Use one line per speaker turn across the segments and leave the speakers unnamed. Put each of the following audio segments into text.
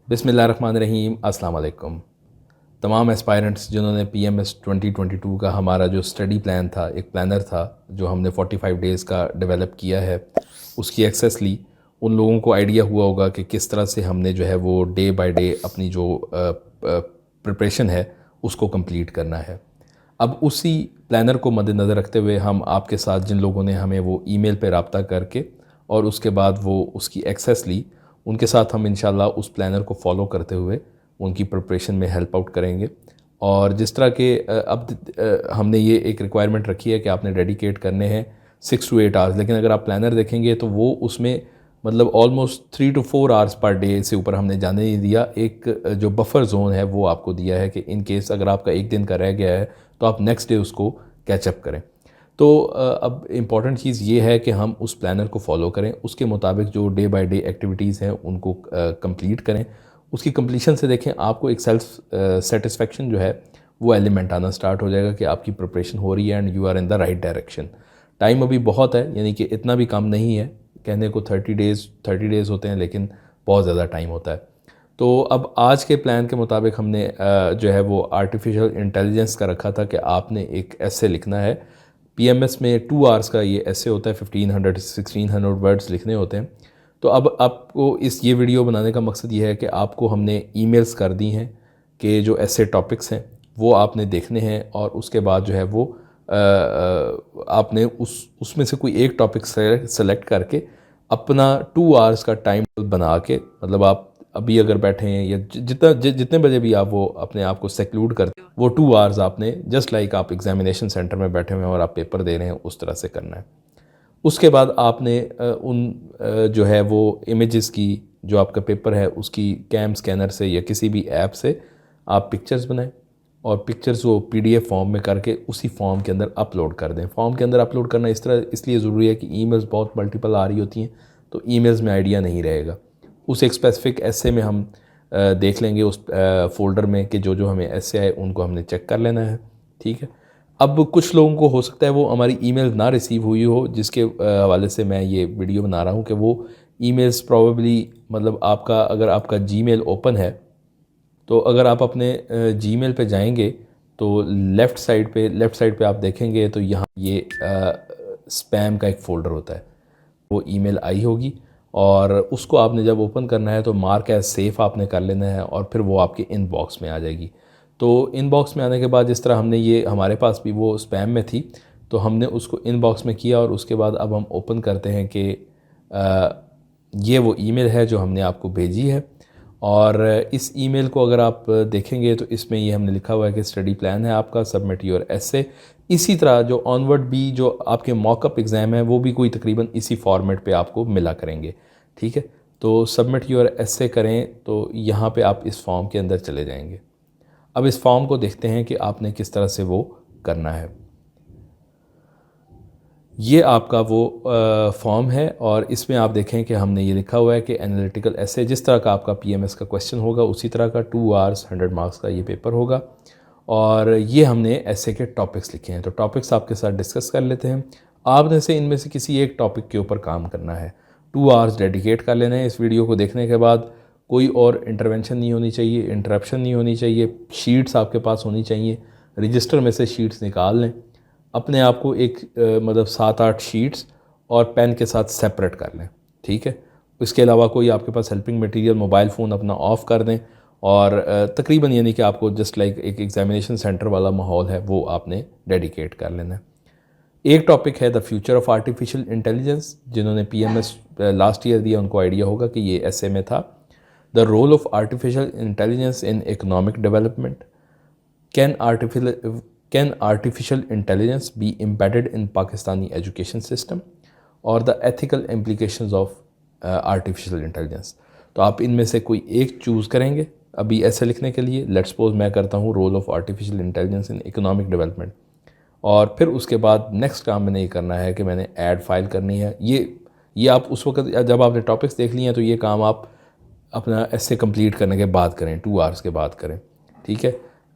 बिस्मिल्लाहिर्रहमानिर्रहीम, अस्सलाम वालेकुम। तमाम एस्पायरेंट्स जिन्होंने पीएमएस 2022 का हमारा जो स्टडी प्लान था, एक प्लानर था जो हमने 45 डेज़ का डेवलप किया है, उसकी एक्सेस ली। उन लोगों को आइडिया हुआ होगा कि किस तरह से हमने जो है वो डे बाय डे अपनी जो प्रिपरेशन है उसको कंप्लीट करना है। अब उसी प्लानर को मद्देनज़र रखते हुए हम आपके साथ जिन लोगों ने हमें वो ईमेल पे रब्ता करके और उसके बाद वो उसकी एक्सेस ली, उनके साथ हम इंशाल्लाह उस प्लानर को फॉलो करते हुए उनकी प्रिपरेशन में हेल्प आउट करेंगे। और जिस तरह के हमने ये एक रिक्वायरमेंट रखी है कि आपने डेडिकेट करने हैं 6 to 8 आवर्स, लेकिन अगर आप प्लानर देखेंगे तो वो उसमें मतलब almost 3 to 4 hours per day से ऊपर हमने जाने नहीं दिया। एक जो बफर जोन है वो आपको दिया है कि इन केस अगर आपका एक दिन का रह गया है तो आप नेक्स्ट डे उसको कैचअप करें। तो अब इम्पॉर्टेंट चीज़ ये है कि हम उस प्लानर को फॉलो करें, उसके मुताबिक जो डे बाय डे एक्टिविटीज़ हैं उनको कंप्लीट करें। उसकी कंप्लीशन से देखें आपको एक सेल्फ सेटिस्फेक्शन जो है वो एलिमेंट आना स्टार्ट हो जाएगा कि आपकी प्रिपरेशन हो रही है and you are in the right direction. Time अभी बहुत है, यानी कि इतना भी कम नहीं है, कहने को 30 डेज़ होते हैं लेकिन बहुत ज़्यादा टाइम होता है। तो अब आज के प्लान के मुताबिक हमने जो है वो आर्टिफिशियल इंटेलिजेंस का रखा था कि आपने एक ऐसे लिखना है। पीएमएस में 2 आवर्स का ये ऐसे होता है, 1500 to 1600 वर्ड्स लिखने होते हैं। तो अब आपको ये वीडियो बनाने का मकसद ये है कि आपको हमने ईमेल्स कर दी हैं कि जो ऐसे टॉपिक्स हैं वो आपने देखने हैं और उसके बाद जो है वो आपने उसमें से कोई एक टॉपिक सेलेक्ट करके अपना 2 आवर्स का टाइम बना के, मतलब आप अभी अगर बैठे हैं या जितने बजे भी आप वो अपने आप को सेक्लूड करते हैं, वो 2 आवर्स आपने जस्ट लाइक आप एग्जामिनेशन सेंटर में बैठे हुए हैं और आप पेपर दे रहे हैं उस तरह से करना है। उसके बाद आपने जो है वो इमेजेस की, जो आपका पेपर है उसकी कैम स्कैनर से या किसी भी ऐप से आप पिक्चर्स बनाएं और पिक्चर्स वो पीडीएफ फॉर्म में करके उसी फॉर्म के अंदर अपलोड कर दें। फॉर्म के अंदर अपलोड करना इसलिए ज़रूरी है कि ईमेल्स बहुत मल्टीपल आ रही होती हैं, तो ईमेल्स में आइडिया नहीं रहेगा। उस एक स्पेसिफिक ऐसे में हम देख लेंगे उस फोल्डर में कि जो जो हमें ऐसे आए उनको हमने चेक कर लेना है, ठीक है। अब कुछ लोगों को हो सकता है वो हमारी ईमेल ना रिसीव हुई हो, जिसके हवाले से मैं ये वीडियो बना रहा हूँ कि वो ईमेल्स प्रॉबेबली, मतलब आपका अगर आपका जीमेल ओपन है तो अगर आप अपने जीमेल पे जाएंगे तो लेफ़्ट साइड पे आप देखेंगे तो यहाँ ये स्पैम का एक फ़ोल्डर होता है, वो ईमेल आई होगी और उसको आपने जब ओपन करना है तो मार्क एज सेफ़ आपने कर लेना है और फिर वो आपके इनबॉक्स में आ जाएगी। तो इनबॉक्स में आने के बाद जिस तरह हमने ये, हमारे पास भी वो स्पैम में थी तो हमने उसको इनबॉक्स में किया और उसके बाद अब हम ओपन करते हैं कि ये वो ईमेल है जो हमने आपको भेजी है। और इस ईमेल को अगर आप देखेंगे तो इसमें ये हमने लिखा हुआ है कि स्टडी प्लान है आपका, सबमिट योर एसे। इसी तरह जो ऑनवर्ड भी जो आपके मॉकअप एग्ज़ाम है वो भी कोई तकरीबन इसी फॉर्मेट पे आपको मिला करेंगे, ठीक है। तो सबमिट योर एसे करें तो यहाँ पे आप इस फॉर्म के अंदर चले जाएंगे। अब इस फॉर्म को देखते हैं कि आपने किस तरह से वो करना है। ये आपका वो फॉर्म है और इसमें आप देखें कि हमने ये लिखा हुआ है कि एनालिटिकल एसे, जिस तरह का आपका पीएमएस का क्वेश्चन होगा उसी तरह का 2 आवर्स 100 मार्क्स का ये पेपर होगा। और ये हमने एसे के टॉपिक्स लिखे हैं, तो टॉपिक्स आपके साथ डिस्कस कर लेते हैं। आपने से इनमें से किसी एक टॉपिक के ऊपर काम करना है, 2 आवर्स डेडिकेट कर लेना है। इस वीडियो को देखने के बाद कोई और इंटरवेंशन नहीं होनी चाहिए, इंटरप्शन नहीं होनी चाहिए, शीट्स आपके पास होनी चाहिए। रजिस्टर में से शीट्स निकाल लें, अपने आप को एक मतलब 7-8 शीट्स और पेन के साथ सेपरेट कर लें, ठीक है। इसके अलावा कोई आपके पास हेल्पिंग मटेरियल, मोबाइल फ़ोन अपना ऑफ़ कर दें और तकरीबन यानी कि आपको जस्ट लाइक एक एग्जामिनेशन सेंटर वाला माहौल है वो आपने डेडिकेट कर लेना है। एक टॉपिक है the future of artificial intelligence. जिन्होंने पीएमएस लास्ट ईयर दिया उनको आइडिया होगा कि ये ऐसे में था। The role of artificial intelligence in economic development, can artificial intelligence be embedded in Pakistani education system और the ethical implications of artificial intelligence. तो आप इनमें से कोई एक चूज़ करेंगे अभी ऐसे लिखने के लिए। लेट्स सपोज मैं करता हूँ role of artificial intelligence in economic development, और फिर उसके बाद नेक्स्ट काम मैंने ये करना है कि मैंने ऐड फाइल करनी है। ये आप उस वक्त जब आपने टॉपिक्स देख लिए हैं तो ये काम आप अपना ऐसे कंप्लीट करने के बाद करें, 2 आवर्स के बाद करें, ठीक है।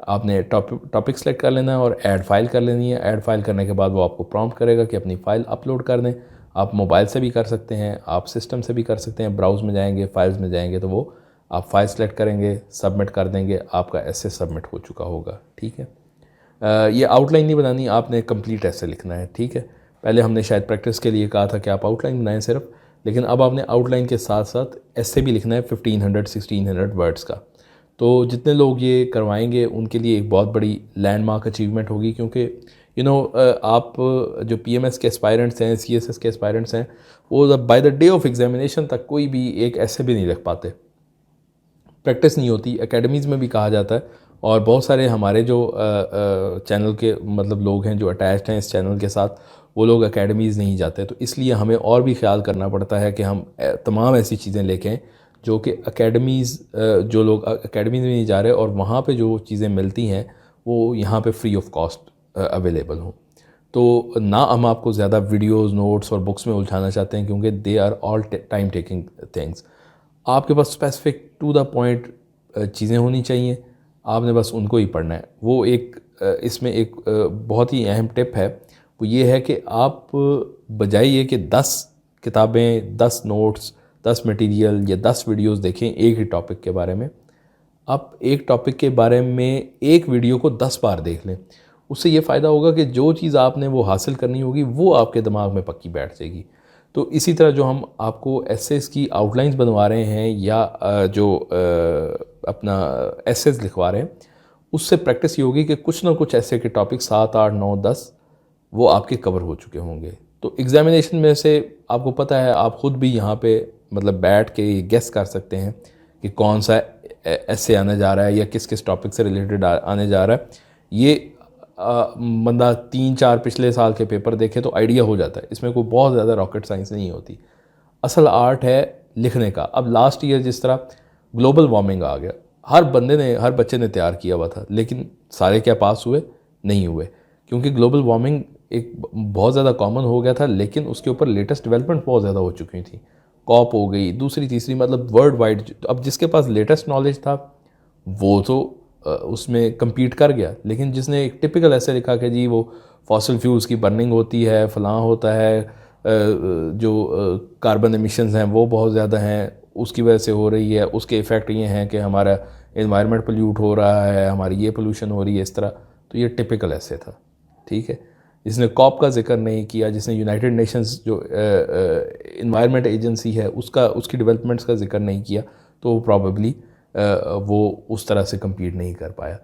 आपने टॉपिक सेलेक्ट कर लेना है और ऐड फाइल कर लेनी है। ऐड फाइल करने के बाद वो आपको प्रॉम्प्ट करेगा कि अपनी फ़ाइल अपलोड कर दें। आप मोबाइल से भी कर सकते हैं, आप सिस्टम से भी कर सकते हैं, ब्राउज़ में जाएंगे, फाइल्स में जाएंगे तो वो आप फाइल सेलेक्ट करेंगे, सबमिट कर देंगे, आपका एसे सबमिट हो चुका होगा। ठीक है, ये आउटलाइन नहीं बनानी, आपने कंप्लीट एसे लिखना है। ठीक है, पहले हमने शायद प्रैक्टिस के लिए कहा था कि आप आउटलाइन बनाएं सिर्फ, लेकिन अब आपने आउटलाइन के साथ साथ एसे भी लिखना है 1500-1600 वर्ड्स का। तो जितने लोग ये करवाएंगे उनके लिए एक बहुत बड़ी लैंडमार्क अचीवमेंट होगी, क्योंकि आप जो पीएमएस के एस्पायरेंट्स हैं, सीएसएस के एस्पायरेंट्स हैं, वो by the day of examination तक कोई भी एक ऐसे भी नहीं लिख पाते, प्रैक्टिस नहीं होती। एकेडमीज़ में भी कहा जाता है, और बहुत सारे हमारे जो चैनल के मतलब लोग हैं जो अटैच्ड हैं इस चैनल के साथ, वो लोग एकेडमीज़ नहीं जाते। तो इसलिए हमें और भी ख्याल करना पड़ता है कि हम तमाम ऐसी चीज़ें लेके आएँ जो कि एकेडमीज़, जो लोग एकेडमीज़ में नहीं जा रहे और वहाँ पे जो चीज़ें मिलती हैं वो यहाँ पे फ्री ऑफ कॉस्ट अवेलेबल हों। तो ना हम आपको ज़्यादा वीडियोज़, नोट्स और बुक्स में उलझाना चाहते हैं, क्योंकि they are all time taking things. आपके पास स्पेसिफिक टू द पॉइंट चीज़ें होनी चाहिए, आपने बस उनको ही पढ़ना है। वो एक इसमें एक बहुत ही अहम टिप है, वो ये है कि आप बजाय ये कि 10 किताबें, 10 नोट्स, 10 मटेरियल या 10 वीडियोस देखें एक ही टॉपिक के बारे में, आप एक टॉपिक के बारे में एक वीडियो को 10 बार देख लें। उससे ये फ़ायदा होगा कि जो चीज़ आपने वो हासिल करनी होगी वो आपके दिमाग में पक्की बैठ जाएगी। तो इसी तरह जो हम आपको एसेस की आउटलाइंस बनवा रहे हैं या जो अपना एसेस लिखवा रहे हैं, उससे प्रैक्टिस ये होगी कि कुछ ना कुछ ऐसे के टॉपिक 7, 8, 9, 10 वो आपके कवर हो चुके होंगे। तो एग्ज़ामिनेशन में से आपको पता है, आप ख़ुद भी यहाँ पे मतलब बैठ के गेस कर सकते हैं कि कौन सा ऐसे आने जा रहा है या किस किस टॉपिक से रिलेटेड आने जा रहा है। ये बंदा 3-4 पिछले साल के पेपर देखे तो आइडिया हो जाता है। इसमें कोई बहुत ज़्यादा रॉकेट साइंस नहीं होती, असल आर्ट है लिखने का। अब लास्ट ईयर जिस तरह ग्लोबल वार्मिंग आ गया, हर बच्चे ने तैयार किया हुआ था, लेकिन सारे क्या पास हुए? नहीं हुए, क्योंकि ग्लोबल वार्मिंग एक बहुत ज़्यादा कॉमन हो गया था, लेकिन उसके ऊपर लेटेस्ट डेवलपमेंट बहुत ज़्यादा हो चुकी थी। कॉप हो गई, दूसरी तीसरी, मतलब वर्ल्ड वाइड। अब जिसके पास लेटेस्ट नॉलेज था वो तो उसमें compete कर गया, लेकिन जिसने एक टिपिकल ऐसे लिखा कि जी वो फॉसिल फ्यूल्स की बर्निंग होती है, फलां होता है, जो कार्बन एमिशंस हैं वो बहुत ज़्यादा हैं, उसकी वजह से हो रही है, उसके इफ़ेक्ट ये हैं कि हमारा एनवायरनमेंट पोल्यूट हो रहा है, हमारी ये पोल्यूशन हो रही है, इस तरह। तो ये टिपिकल ऐसे था। ठीक है, जिसने कॉप का जिक्र नहीं किया, जिसने यूनाइटेड नेशंस जो एनवायरनमेंट एजेंसी है उसकी डेवलपमेंट्स का जिक्र नहीं किया, तो प्रॉबेबली वो उस तरह से compete नहीं कर पाया।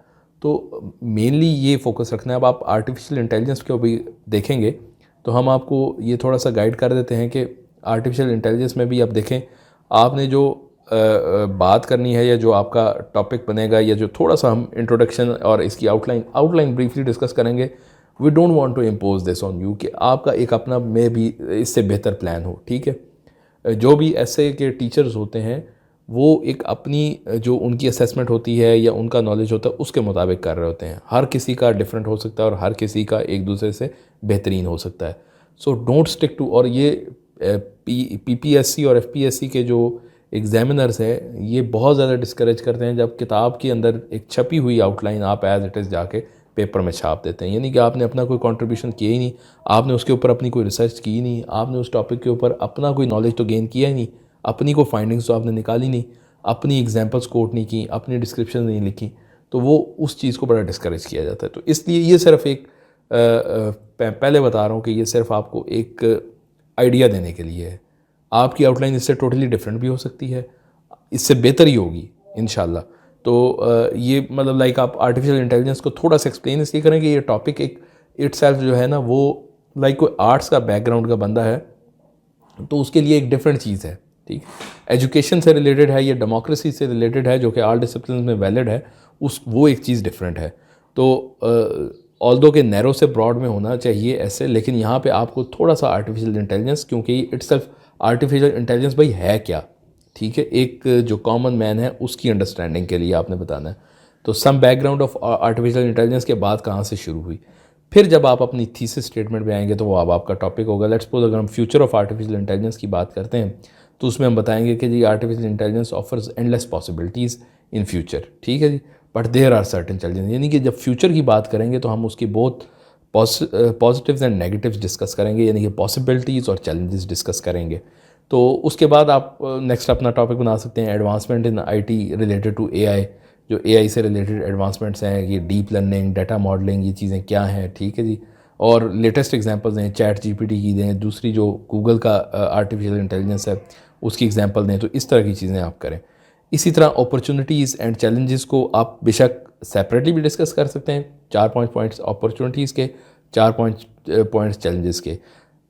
तो मेनली ये फोकस रखना है। अब आप आर्टिफिशियल इंटेलिजेंस को भी देखेंगे तो हम आपको ये थोड़ा सा गाइड कर देते हैं कि आर्टिफिशियल इंटेलिजेंस में भी आप देखें, आपने जो बात करनी है या जो आपका टॉपिक बनेगा, या जो थोड़ा सा हम इंट्रोडक्शन और इसकी आउटलाइन ब्रीफली डिस्कस करेंगे। We don't want to impose this on you, कि आपका एक अपना में भी इससे बेहतर प्लान हो। ठीक है, जो भी ऐसे के टीचर्स होते हैं वो एक अपनी जो उनकी असेसमेंट होती है या उनका नॉलेज होता है उसके मुताबिक कर रहे होते हैं। हर किसी का डिफरेंट हो सकता है और हर किसी का एक दूसरे से बेहतरीन हो सकता है। सो डोंट स्टिक टू, और ये पीपीएससी और एफपीएससी के जो एग्जामिनर्स हैं ये बहुत ज़्यादा डिस्करेज करते हैं जब किताब के अंदर एक छपी हुई आउटलाइन आप एज इट इज़ जाके पेपर में छाप देते हैं। यानी कि आपने अपना कोई कंट्रीब्यूशन किया ही नहीं, आपने उसके ऊपर अपनी कोई रिसर्च की ही नहीं, आपने उस टॉपिक के ऊपर अपना कोई नॉलेज तो गेन किया ही नहीं, अपनी को फाइंडिंग्स तो आपने निकाली नहीं, अपनी एग्जांपल्स कोट नहीं की, अपनी डिस्क्रिप्शन नहीं लिखी, तो वो उस चीज़ को बड़ा डिस्करेज किया जाता है। तो इसलिए ये सिर्फ एक पहले बता रहा हूँ कि ये सिर्फ आपको एक आइडिया देने के लिए है। आपकी आउटलाइन इससे टोटली डिफरेंट भी हो सकती है, इससे बेहतर ही होगी इंशाल्लाह। तो ये मतलब लाइक आप आर्टिफिशियल इंटेलिजेंस को थोड़ा सा एक्सप्लेन इसलिए करें कि ये टॉपिक एक इटसेल्फ जो है ना, वो लाइक कोई आर्ट्स का बैकग्राउंड का बंदा है तो उसके लिए एक डिफरेंट चीज़ है। ठीक, एजुकेशन से रिलेटेड है या डेमोक्रेसी से रिलेटेड है, जो कि ऑल डिसिप्लिन में वैलिड है, वो एक चीज़ डिफरेंट है। तो ऑल्दो के नैरो से ब्रॉड में होना चाहिए ऐसे, लेकिन यहाँ पे आपको थोड़ा सा आर्टिफिशियल इंटेलिजेंस, क्योंकि इटसेल्फ आर्टिफिशियल इंटेलिजेंस भाई है क्या, ठीक है, एक जो कॉमन मैन है उसकी अंडरस्टैंडिंग के लिए आपने बताना है। तो some background of artificial intelligence के बाद कहाँ से शुरू हुई, फिर जब आप अपनी थीसिस स्टेटमेंट पे आएंगे तो वो अब आपका टॉपिक होगा। लेट्स सपोज अगर हम फ्यूचर ऑफ आर्टिफिशियल इंटेलिजेंस की बात करते हैं तो उसमें हम बताएंगे कि जी artificial intelligence offers endless possibilities in future. ठीक है जी, but there are certain challenges, यानी कि जब फ्यूचर की बात करेंगे तो हम उसकी बहुत पॉजिटिव्स एंड नेगेटिव्स डिस्कस करेंगे, यानी कि पॉसिबिलिटीज़ और चैलेंजेस डिस्कस करेंगे। तो उसके बाद आप नेक्स्ट अपना टॉपिक बना सकते हैं advancement in IT related to AI, जो एआई से रिलेटेड एडवांसमेंट्स हैं, ये डीप लर्निंग, डाटा मॉडलिंग, ये चीज़ें क्या हैं, ठीक है जी। और लेटेस्ट एग्जांपल्स दें, चैट जीपीटी की दें, दूसरी जो गूगल का आर्टिफिशियल इंटेलिजेंस है उसकी एग्जांपल दें, तो इस तरह की चीज़ें आप करें। इसी तरह अपॉर्चुनिटीज़ एंड चैलेंजेस को आप बेशक सेपरेटली भी डिस्कस कर सकते हैं, 4 पॉइंट्स अपॉर्चुनिटीज़ के, 4 पॉइंट्स चैलेंजेस के।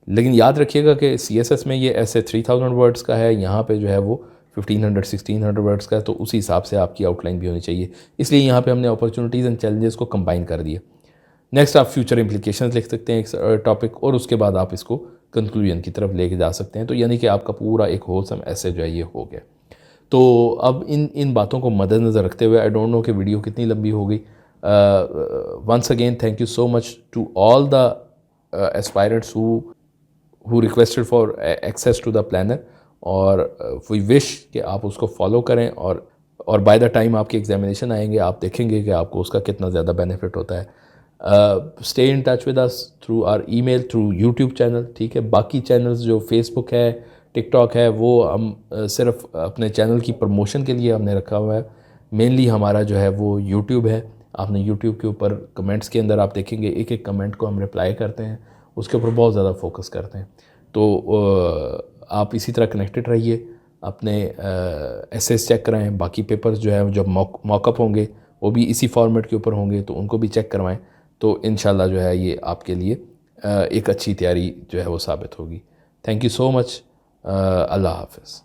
लेकिन याद रखिएगा कि CSS में ये ऐसे 3000 वर्ड्स का है, यहाँ पे जो है वो 1500-1600 वर्ड्स का है, तो उसी हिसाब से आपकी आउटलाइन भी होनी चाहिए। इसलिए यहाँ पे हमने अपॉर्चुनिटीज़ एंड चैलेंजेस को कंबाइन कर दिया। नेक्स्ट आप फ्यूचर इम्प्लीकेशंस लिख सकते हैं एक टॉपिक, और उसके बाद आप इसको कंक्लूजन की तरफ लेके जा सकते हैं। तो यानी कि आपका पूरा एक होलसम ऐसे जो है ये हो गया। तो अब इन बातों को मद्देनज़र रखते हुए, आई डोंट नो कि वीडियो कितनी लंबी हो गई। Once again thank you so much to all the aspirants who requested for access to the planner, और वी विश कि आप उसको फॉलो करें, और बाय द टाइम आपकी एग्जामिनेशन आएंगे आप देखेंगे कि आपको उसका कितना ज़्यादा बेनिफिट होता है। Stay in touch with us through our email, through YouTube channel, ठीक है। बाकी चैनल्स जो फेसबुक है, टिकटॉक है, वो हम सिर्फ अपने चैनल की प्रमोशन के लिए हमने रखा हुआ है। मेनली हमारा जो है वो यूट्यूब है। आपने यूट्यूब के ऊपर कमेंट्स के अंदर आप देखेंगे एक एक कमेंट को हम रिप्लाई करते हैं, उसके ऊपर बहुत ज़्यादा फोकस करते हैं। तो आप इसी तरह कनेक्टेड रहिए, अपने एसेस चेक कराएं, बाकी पेपर्स जो है जब मॉकअप होंगे वो भी इसी फॉर्मेट के ऊपर होंगे, तो उनको भी चेक करवाएं। तो इंशाल्लाह जो है ये आपके लिए एक अच्छी तैयारी जो है वो साबित होगी। Thank you so much. अल्लाह हाफ़िज़।